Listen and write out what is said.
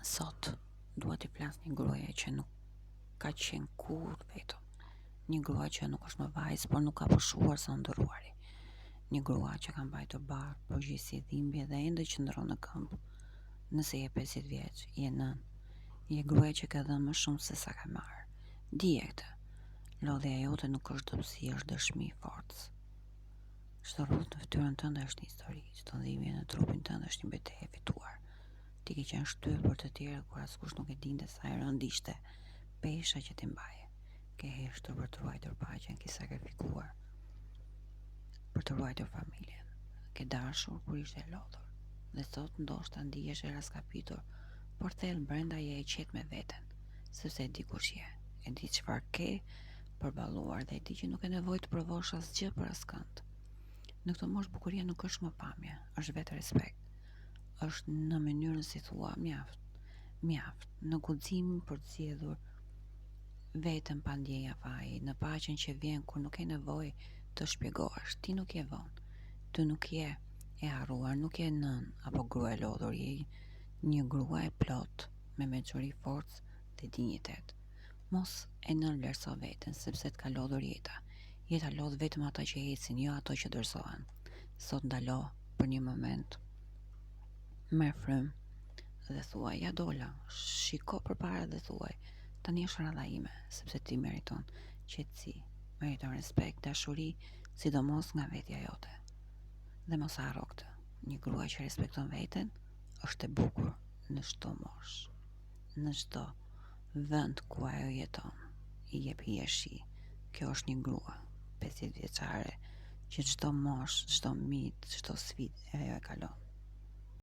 Sot dua t'i flas një gruaje që nuk ka qenë kurrë vetëm. Një grua që nuk është më vajzë, por nuk ka pushuar së ndëruari. Një grua që ka mbajtur barë, përgjithësi dhimbje dhe ende qëndron në këmbë. Nëse je 50 vjeç, je nën. Je gruaja që ka dhënë më shumë se sa ka marrë. Dije këtë. Lodhja jote nuk është dobësi, është dëshmi, forcë. Çdo rrugë në fytyrën tënde është një histori, çdo dhimbje në trupin tënd është një betejë e fituar. Ti ke qenë shtyllë për të tjerë kur askush nuk e dinte sa e rënd ishte pesha që ti mbaje. Ke heshtur për të ruajtur paqen, ke sakrifikuar për të ruajtur familjen. Ke dashur kur ishte e lodhur. Dhe sot ndoshta ndihesh e raskapitur, por thellë brenda je e qetë me veten, sepse e di kush je, e di çfarë ke përballuar dhe e di që nuk e nevojë të provosh asgjë për askënd. Në këtë moshë bukuria nuk është më pamje, është vetë respekt. Është në mënyrën si thua mjaft, në guximin për të zgjedhur vetëm pa ndjenja faji, në paqen që vjen kur nuk ke nevojë të shpjegohesh. Ti nuk je vonë, ti nuk je e harruar, nuk je nën apo grua e lodhur, je një grua e plot me mençuri, forcë dhe dinjitet. Mos e nënvlerëso veten sepse të ka lodhur jeta. Jeta lodh vetëm ata që ecin, jo ato që dorëzohen. Sot ndalo për një moment, merr frym dhe thuaj, ja dola, shiko përpara dhe thuaj, tani është rradha ime, sepse ti meriton qetësi, meriton respekt, dashuri, sidomos nga vetja jote. Dhe mos harro këtë, një grua që respekton veten është e bukur në çdo moshë, në çdo vend ku ajo jeton, i jep jeshi. Kjo është një grua 50 vjeçare që çdo moshë, çdo mit, çdo sfidë ajo e kalon.